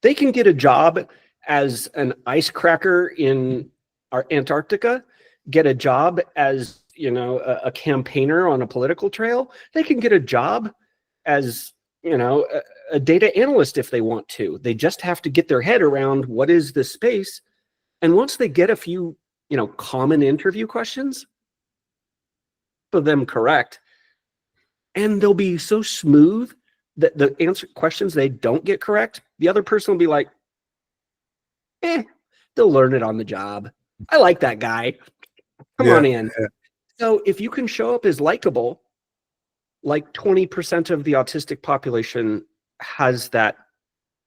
they can get a job as an ice cracker in our Antarctica, get a job as a campaigner on a political trail. They can get a job as a data analyst if they want to. They just have to get their head around what is this space. And once they get a few common interview questions, for them correct, and they'll be so smooth that the answer questions they don't get correct, the other person will be like, they'll learn it on the job. I like that guy. Come
Yeah,
on in.
yeah.
So if you can show up as likable, like 20% of the autistic population has that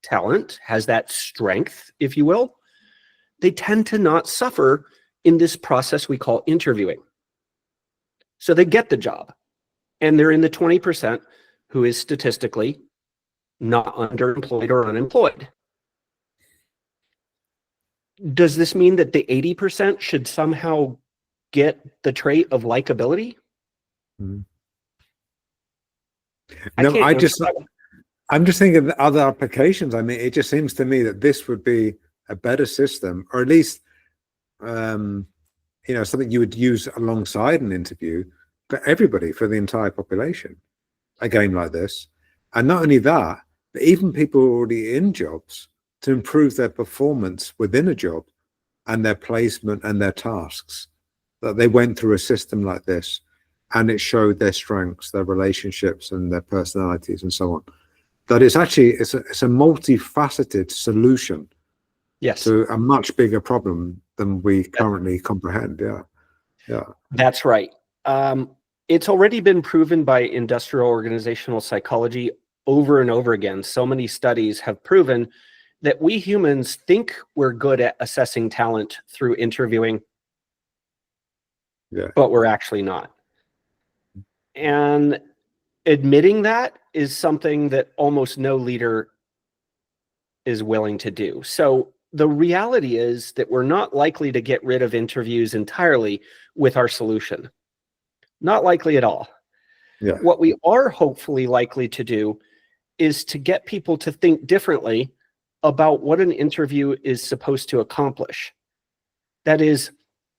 talent, has that strength, if you will, they tend to not suffer in this process we call interviewing. So they get the job, and they're in the 20% who is statistically not underemployed or unemployed. Does this mean that the 80% should somehow get the trait of likability?
Mhm.
I
No,
can't answer that one.
I'm just thinking of other applications. I mean, it just seems to me that this would be a better system, or at least, something you would use alongside an interview for everybody, for the entire population, a game like this. And not only that, but even people already in jobs, to improve their performance within a job and their placement and their tasks, that they went through a system like this and it showed their strengths, their relationships and their personalities and so on. That it's actually, it's a multifaceted solution
Yes,
to a much bigger problem than we currently comprehend. Yeah.
that's right. It's already been proven by industrial organizational psychology over and over again. So many studies have proven that we humans think we're good at assessing talent through interviewing,
Yeah.
but we're actually not. And admitting that is something that almost no leader is willing to do. So the reality is that we're not likely to get rid of interviews entirely with our solution. Not likely at all.
Yeah.
What we are hopefully likely to do is to get people to think differently about what an interview is supposed to accomplish. That is,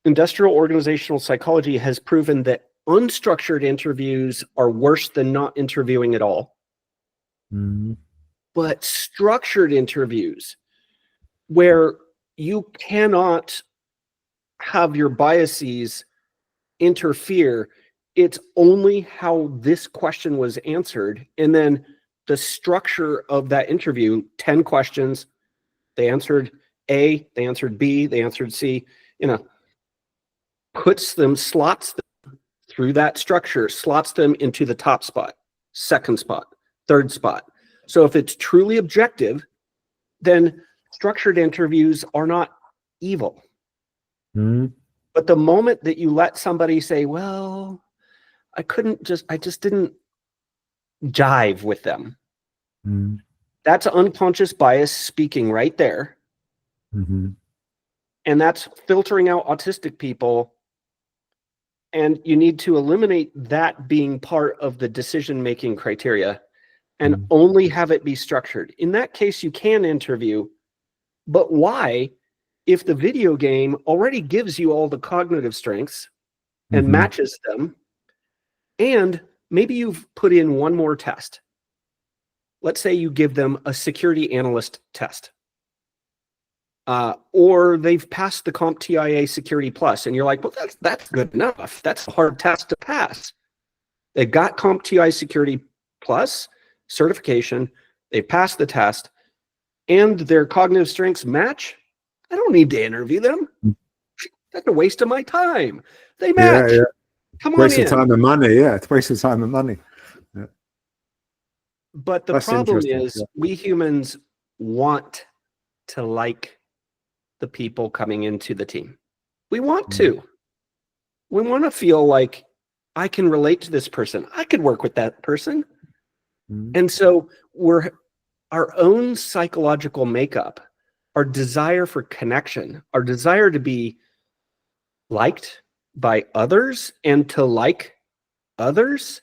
industrial organizational psychology has proven that unstructured interviews are worse than not interviewing at all.
Mm-hmm.
But structured interviews where you cannot have your biases interfere, it's only how this question was answered, and then the structure of that interview, 10 questions, they answered A, they answered B, they answered C, slots them through that structure, slots them into the top spot, second spot, third spot. So if it's truly objective, then structured interviews are not evil.
Mm-hmm.
But the moment that you let somebody say, well, I just didn't jive with them.
Mm-hmm.
That's unconscious bias speaking right there.
Mm-hmm.
And that's filtering out autistic people. And you need to eliminate that being part of the decision-making criteria and only have it be structured. In that case, you can interview, but why, if the video game already gives you all the cognitive strengths and matches them, and maybe you've put in one more test. Let's say you give them a security analyst test. Or they've passed the CompTIA Security Plus, and you're like, well, that's good enough. That's a hard test to pass. They've got CompTIA Security Plus certification. They've passed the test, and their cognitive strengths match. I don't need to interview them. That's a waste of my time. They match.
Yeah.
Come on
Waste
in.
of time and money. Yeah, it's a waste of time and money. Yeah.
But the
That's
problem
interesting,
is
yeah.
we humans want to like the people coming into the team. We want to. We want to feel like I can relate to this person. I could work with that person. And so our own psychological makeup, our desire for connection, our desire to be liked by others and to like others,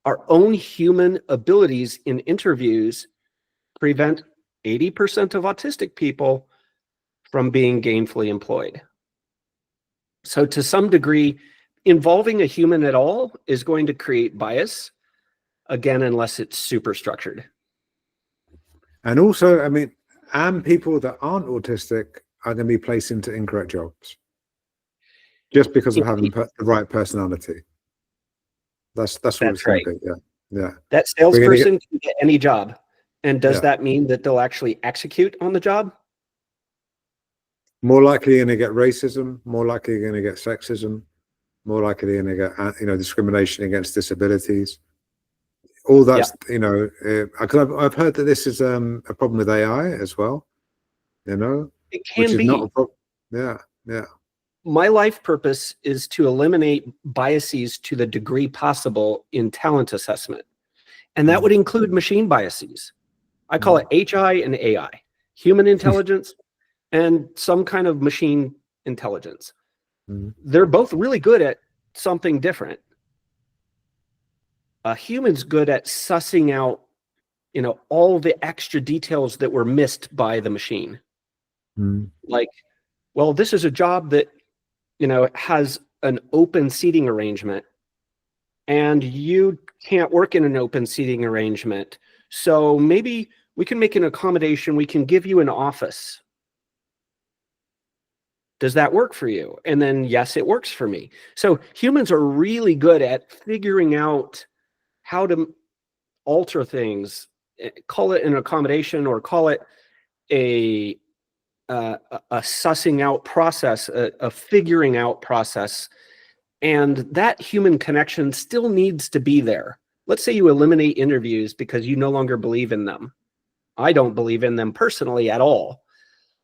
our own human abilities in interviews prevent 80% of autistic people from being gainfully employed. So to some degree, involving a human at all is going to create bias, again, unless it's super structured.
And also, I mean, and people that aren't autistic are going to be placed into incorrect jobs just because of having the right personality. That's what it's going
right.
to be. Yeah.
That salesperson can get any job. And does that mean that they'll actually execute on the job?
More likely you're going to get racism, more likely you're going to get sexism, more likely to get, discrimination against disabilities. All that's, because I've heard that this is a problem with AI as well,
It
which
can
is not
be.
a problem. Yeah, yeah.
My life purpose is to eliminate biases to the degree possible in talent assessment. And that would include machine biases. I call it HI and AI, human intelligence and some kind of machine intelligence. They're both really good at something different. A human's good at sussing out, all the extra details that were missed by the machine. Like, well, this is a job that, has an open seating arrangement, and you can't work in an open seating arrangement. So maybe we can make an accommodation. We can give you an office. Does that work for you? And then, yes, it works for me. So humans are really good at figuring out how to alter things, call it an accommodation or call it a sussing out process, a figuring out process. And that human connection still needs to be there. Let's say you eliminate interviews because you no longer believe in them. I don't believe in them personally at all.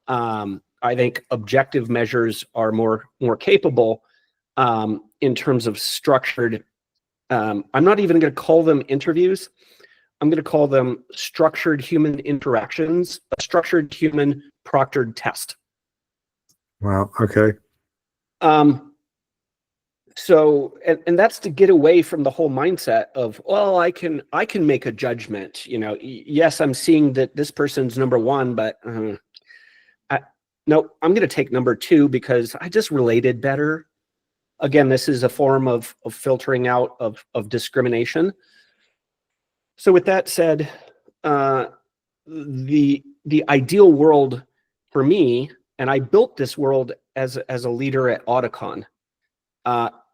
I think objective measures are more capable in terms of structured. I'm not even going to call them interviews. I'm going to call them structured human interactions, a structured human proctored test.
Wow. Okay.
So, and that's to get away from the whole mindset of, well, I can make a judgment. Yes, I'm seeing that this person's number one, but no, I'm going to take number two because I just related better. Again, this is a form of filtering out of discrimination. So with that said, the ideal world for me, and I built this world as a leader at Auticon.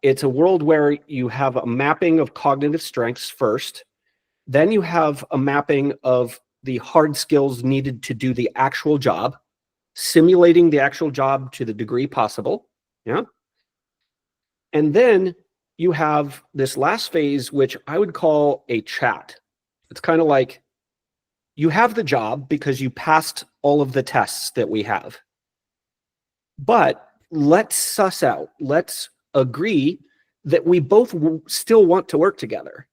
It's a world where you have a mapping of cognitive strengths first, then you have a mapping of the hard skills needed to do the actual job, simulating the actual job to the degree possible. Yeah. And then you have this last phase, which I would call a chat. It's kind of like you have the job because you passed all of the tests that we have. But let's suss out, let's agree that we both still want to work together.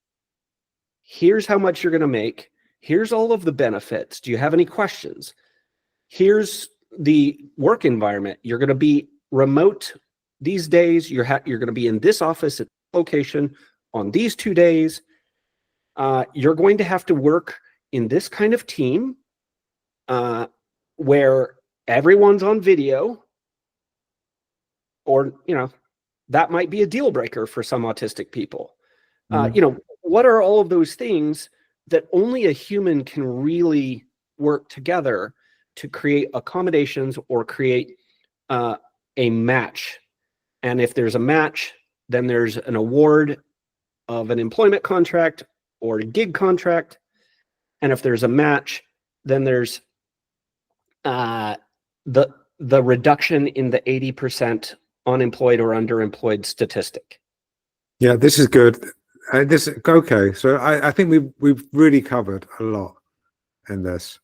Here's how much you're going to make. Here's all of the benefits. Do you have any questions? Here's the work environment. You're going to be remote these days. You're going to be in this office at this location on these 2 days. You're going to have to work in this kind of team where everyone's on video, or, that might be a deal breaker for some autistic people. What are all of those things that only a human can really work together to create accommodations or create a match? And if there's a match, then there's an award of an employment contract or a gig contract. And if there's a match, then there's the reduction in the 80% unemployed or underemployed statistic.
Yeah, this is good. Okay. So I think we've really covered a lot in this,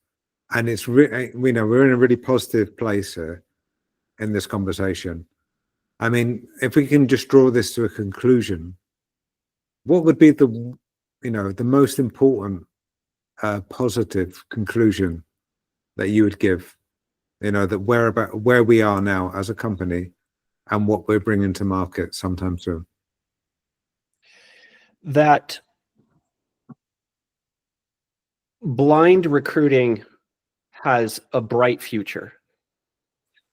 and it's really, we're in a really positive place here in this conversation. I mean, if we can just draw this to a conclusion, what would be the most important positive conclusion that you would give? That where we are now as a company and what we're bringing to market sometime soon.
That blind recruiting has a bright future.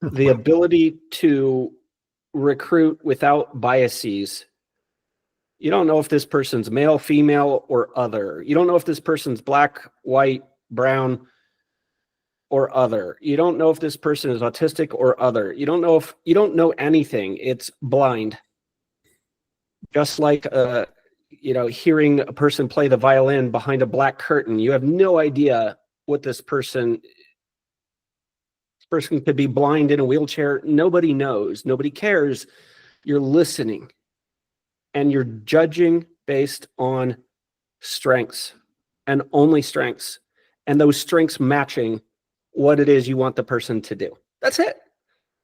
The ability to recruit without biases. You don't know if this person's male, female, or other. You don't know if this person's black, white, brown, or other. You don't know if this person is autistic or other. You don't know anything. It's blind. Just like hearing a person play the violin behind a black curtain. You have no idea what this person could be blind in a wheelchair. Nobody knows. Nobody cares. You're listening. and you're judging based on strengths and only strengths, and those strengths matching what it is you want the person to do. That's it.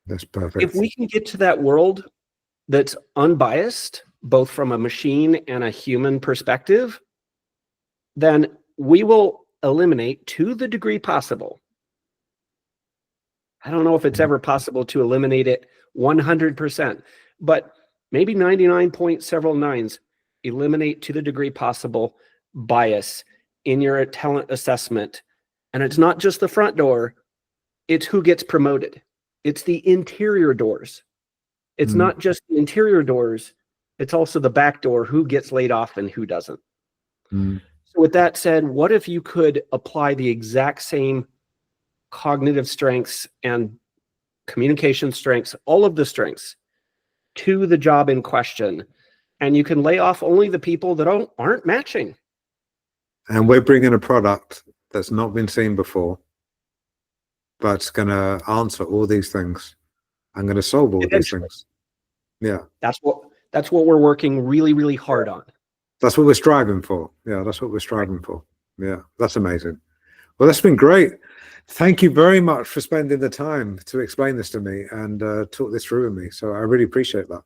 That's perfect.
If we can get to that world that's unbiased, both from a machine and a human perspective, then we will eliminate, to the degree possible. I don't know if it's ever possible to eliminate it 100%, but maybe 99 point several nines, eliminate to the degree possible bias in your talent assessment. And it's not just the front door, it's who gets promoted. It's the interior doors. It's not just the interior doors, it's also the back door, who gets laid off and who doesn't. So with that said, what if you could apply the exact same cognitive strengths and communication strengths, all of the strengths, to the job in question, and you can lay off only the people that aren't matching?
And we're bringing a product that's not been seen before, but it's going to answer all these things. I'm going to solve all these things. Yeah.
That's what we're working really, really hard on.
That's what we're striving for. Yeah, that's what we're striving for. Yeah, that's amazing. Well, that's been great. Thank you very much for spending the time to explain this to me and talk this through with me. So I really appreciate that.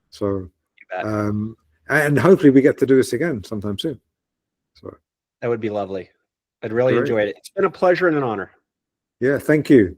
So, and hopefully we get to do this again sometime soon. So
that would be lovely. I'd really enjoyed it. It's been a pleasure and an honor.
Yeah, thank you.